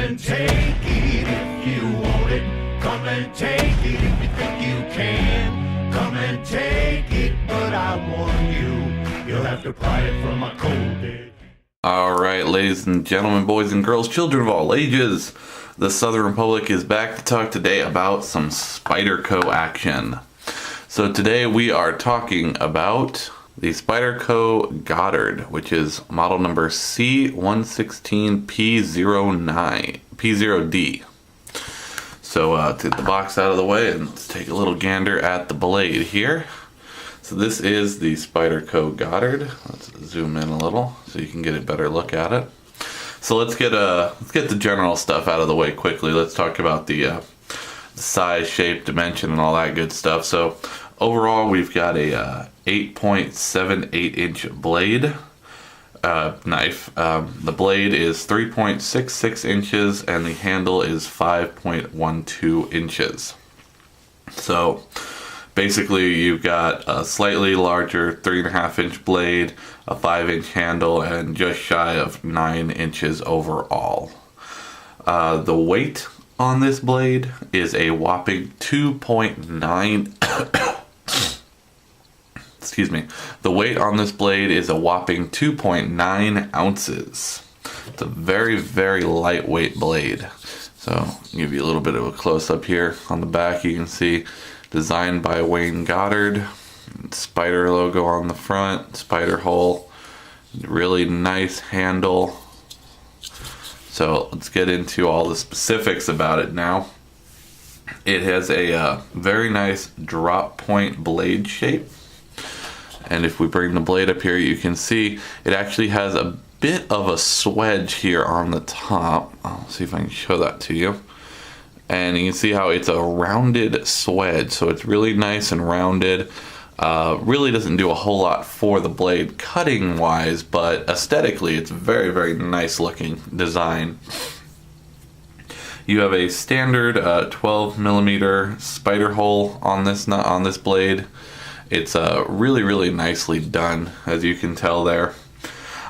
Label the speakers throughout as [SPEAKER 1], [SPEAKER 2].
[SPEAKER 1] and take it if you want it. Come and take it if you think you can. Come and take it, but I warn you, you'll have to pry it from a cold dead.
[SPEAKER 2] Alright, ladies and gentlemen, boys and girls, children of all ages, the Southern Republic is back to talk today about some Spyderco action. So today we are talking about the Spyderco Goddard, which is model number C16 P0D. So to get the box out of the way and let's take a little gander at the blade here. So this is the Spyderco Goddard. Let's zoom in a little so you can get a better look at it. So let's get the general stuff out of the way quickly. Let's talk about the size, shape, dimension, and all that good stuff. So overall, we've got a 8.78 inch blade knife. The blade is 3.66 inches and the handle is 5.12 inches. So basically you've got a slightly larger 3.5 inch blade, a 5-inch handle, and just shy of 9 inches overall. The weight on this blade is a whopping 2.9 excuse me. The weight on this blade is a whopping 2.9 ounces. It's a very, very lightweight blade. So I'll give you a little bit of a close-up here. On the back you can see designed by Wayne Goddard, Spyder logo on the front, Spyder hole, really nice handle. So let's get into all the specifics about it now. It has a very nice drop point blade shape. And if we bring the blade up here, you can see it actually has a bit of a swedge here on the top. I'll see if I can show that to you. And you can see how it's a rounded swedge. So it's really nice and rounded. Really doesn't do a whole lot for the blade cutting wise, but aesthetically it's very, very nice looking design. You have a standard 12 millimeter Spyder hole on this blade. It's really, really nicely done, as you can tell there.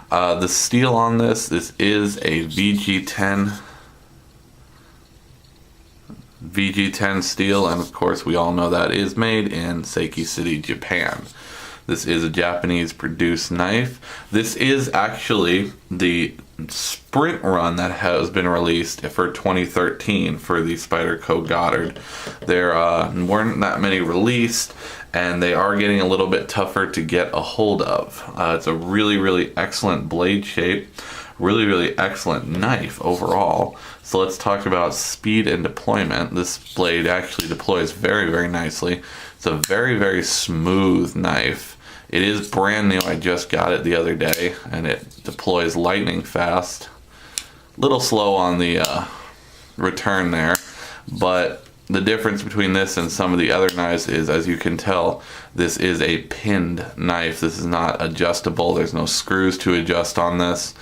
[SPEAKER 2] The steel on this is a VG10 steel, and of course we all know that is made in Seiki City, Japan. This is a Japanese produced knife. This is actually the sprint run that has been released for 2013 for the Spyderco Goddard. There weren't that many released, and they are getting a little bit tougher to get a hold of. It's a really, really excellent blade shape, really, really excellent knife overall. So let's talk about speed and deployment. This blade actually deploys very, very nicely. It's a very, very smooth knife. It is brand new. I just got it the other day, and it deploys lightning fast. Little slow on the return there, but the difference between this and some of the other knives is, as you can tell, this is a pinned knife. This is not adjustable. There's no screws to adjust on this.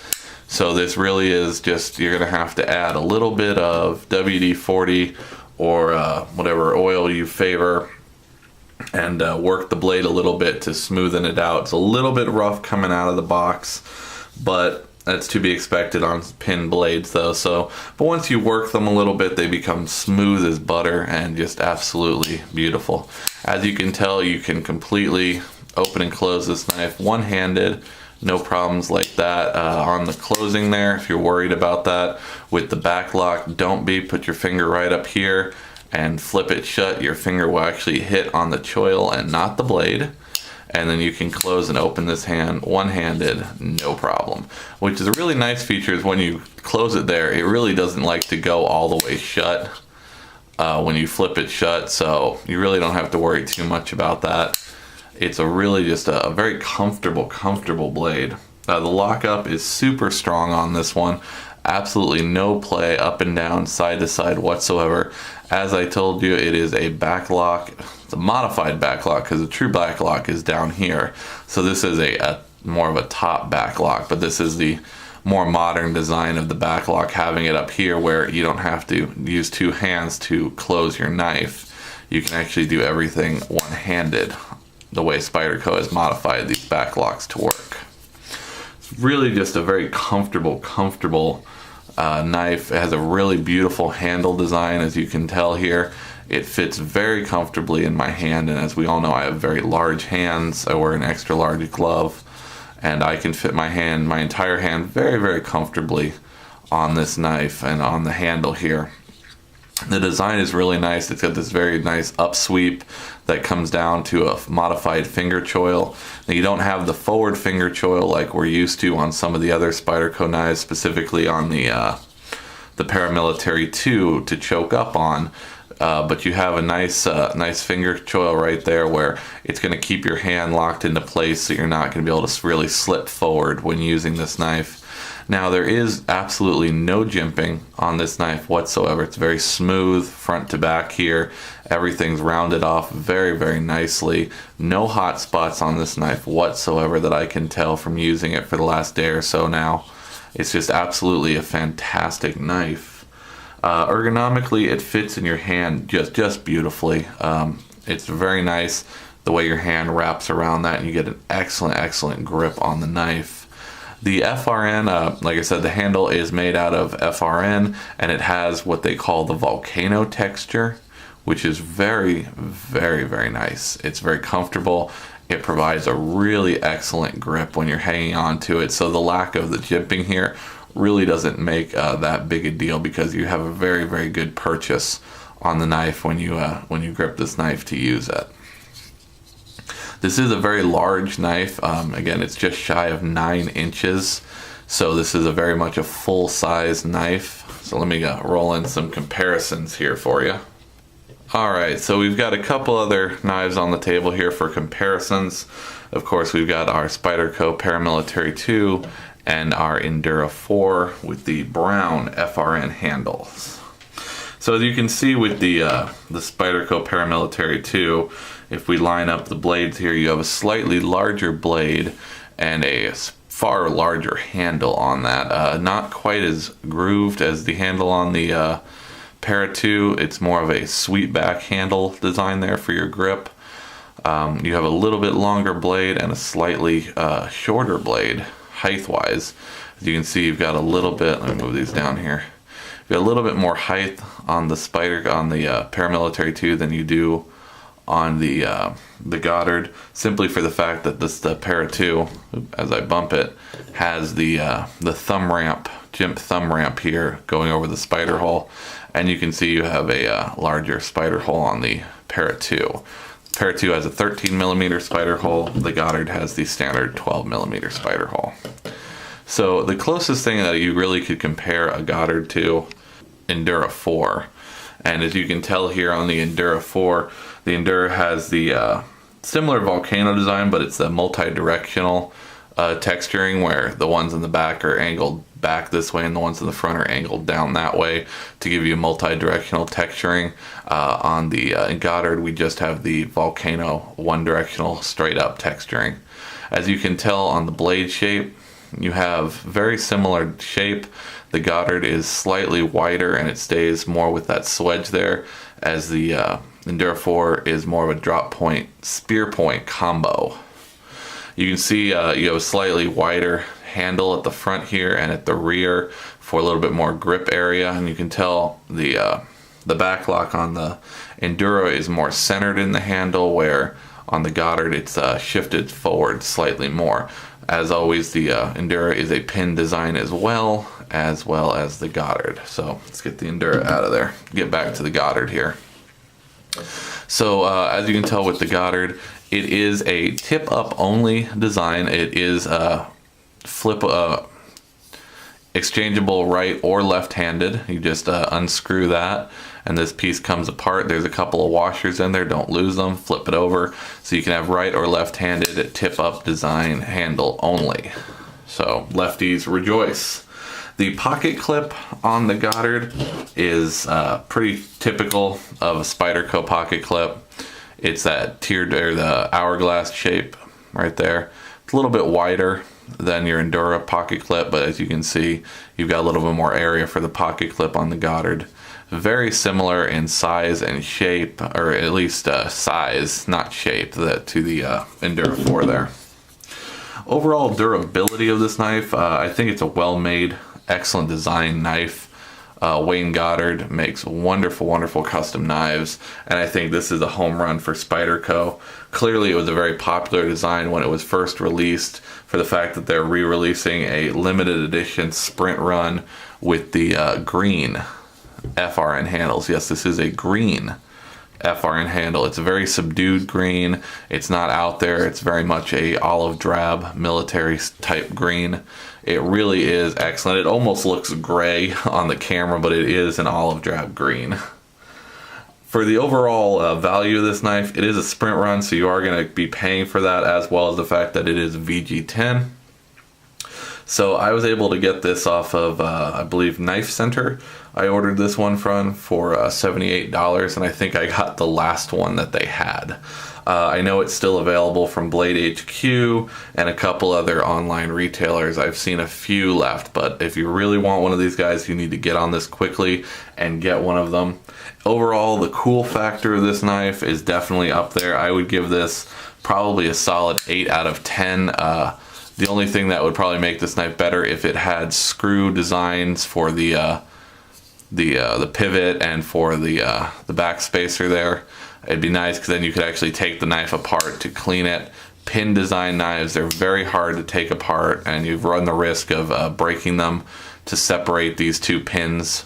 [SPEAKER 2] So this really is just, you're going to have to add a little bit of WD-40 or whatever oil you favor, and work the blade a little bit to smoothen it out. It's a little bit rough coming out of the box, but that's to be expected on pin blades though. But once you work them a little bit, they become smooth as butter and just absolutely beautiful. As you can tell, you can completely open and close this knife one-handed. No problems like that on the closing there. If you're worried about that with the back lock, don't be. Put your finger right up here and flip it shut. Your finger will actually hit on the choil and not the blade, and then you can close and open this hand one-handed, no problem. Which is a really nice feature, is when you close it there, it really doesn't like to go all the way shut when you flip it shut, so you really don't have to worry too much about that. It's a really just a very comfortable blade. The lockup is super strong on this one. Absolutely no play up and down, side to side whatsoever. As I told you, it is a back lock. It's a modified back lock because the true back lock is down here. So this is a more of a top back lock, but this is the more modern design of the back lock, having it up here where you don't have to use two hands to close your knife. You can actually do everything one-handed, the way Spyderco has modified these back locks to work. It's really just a very comfortable knife. It has a really beautiful handle design, as you can tell here. It fits very comfortably in my hand, and as we all know, I have very large hands. I wear an extra large glove, and I can fit my entire hand very, very comfortably on this knife and on the handle here. The design is really nice. It's got this very nice upsweep that comes down to a modified finger choil. Now, you don't have the forward finger choil like we're used to on some of the other Spyderco knives, specifically on the Paramilitary 2 to choke up on. But you have a nice finger choil right there where it's going to keep your hand locked into place, so you're not going to be able to really slip forward when using this knife. Now, there is absolutely no jimping on this knife whatsoever. It's very smooth front to back here. Everything's rounded off very, very nicely. No hot spots on this knife whatsoever that I can tell from using it for the last day or so now. It's just absolutely a fantastic knife. Ergonomically, it fits in your hand just beautifully. It's very nice the way your hand wraps around that, and you get an excellent grip on the knife. The FRN, like I said, the handle is made out of FRN, and it has what they call the volcano texture, which is very, very, very nice. It's very comfortable. It provides a really excellent grip when you're hanging on to it. So the lack of the jimping here really doesn't make that big a deal, because you have a very, very good purchase on the knife when you grip this knife to use it. This is a very large knife. Again, it's just shy of 9 inches. So this is very much a full-size knife. So let me roll in some comparisons here for you. Alright, so we've got a couple other knives on the table here for comparisons. Of course, we've got our Spyderco Paramilitary 2 and our Endura 4 with the brown FRN handles. So as you can see with the Spyderco Paramilitary 2, if we line up the blades here, you have a slightly larger blade and a far larger handle on that. Not quite as grooved as the handle on the Para 2. It's more of a sweep back handle design there for your grip. You have a little bit longer blade and a slightly shorter blade height-wise. As you can see, you've got a little bit, let me move these down here. You've got a little bit more height on the Paramilitary 2 than you do on the Goddard, simply for the fact that the Para 2, as I bump it, has the thumb ramp, jimp thumb ramp here going over the spider hole, and you can see you have a larger spider hole on the Para 2. Para 2 has a 13mm spider hole. The Goddard has the standard 12mm spider hole. So the closest thing that you really could compare a Goddard to, Endura 4. And as you can tell here on the Endura 4, the Endura has the similar volcano design, but it's a multi-directional texturing, where the ones in the back are angled back this way and the ones in the front are angled down that way to give you multi-directional texturing. On the Goddard, we just have the volcano one-directional straight up texturing. As you can tell on the blade shape, you have very similar shape. The Goddard is slightly wider and it stays more with that swedge there, as the Endura 4 is more of a drop point, spear point combo. You can see you have a slightly wider handle at the front here and at the rear for a little bit more grip area, and you can tell the back lock on the Endura is more centered in the handle, where on the Goddard it's shifted forward slightly more. As always, the Endura is a pin design as well as the Goddard. So let's get the Endura out of there, get back to the Goddard here. So as you can tell with the Goddard, it is a tip up only design. It is exchangeable right or left handed. You just unscrew that and this piece comes apart. There's a couple of washers in there, don't lose them. Flip it over so you can have right or left handed tip up design handle only. So lefties rejoice. The pocket clip on the Goddard is pretty typical of a Spyderco pocket clip. It's that tiered, or the hourglass shape right there. It's a little bit wider than your Endura pocket clip, but as you can see, you've got a little bit more area for the pocket clip on the Goddard. Very similar in size and shape, or at least size, not shape, to the Endura 4 there. Overall durability of this knife, I think it's a well-made excellent design knife. Wayne Goddard makes wonderful, wonderful custom knives, and I think this is a home run for Spyderco. Clearly, it was a very popular design when it was first released, for the fact that they're re-releasing a limited edition sprint run with the green FRN handles. Yes, this is a green FRN handle. It's a very subdued green. It's not out there. It's very much a olive drab military type green. It really is excellent. It almost looks gray on the camera, but it is an olive drab green. For the overall value of this knife, it is a sprint run, so you are going to be paying for that, as well as the fact that it is VG10. So I was able to get this off of, I believe, Knife Center. I ordered this one from for $78, and I think I got the last one that they had. I know it's still available from Blade HQ and a couple other online retailers. I've seen a few left, but if you really want one of these guys, you need to get on this quickly and get one of them. Overall, the cool factor of this knife is definitely up there. I would give this probably a solid 8 out of 10. The only thing that would probably make this knife better, if it had screw designs for the pivot and for the back spacer there. It'd be nice, because then you could actually take the knife apart to clean it. Pin design knives, they're very hard to take apart, and you've run the risk of breaking them to separate these two pins.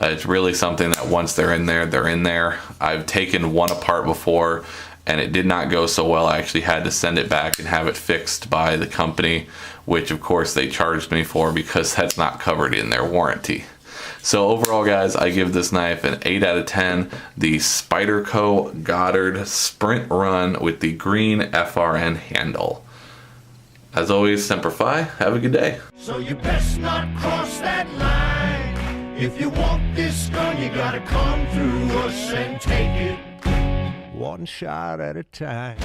[SPEAKER 2] It's really something that once they're in there, they're in there. I've taken one apart before, and it did not go so well. I actually had to send it back and have it fixed by the company, which of course they charged me for, because that's not covered in their warranty. So overall, guys, I give this knife an 8 out of 10. The Spyderco Goddard Sprint Run with the green FRN handle. As always, Semper Fi. Have a good day.
[SPEAKER 1] So you best not cross that line. If you want this gun, you gotta come through us and take it one shot at a time.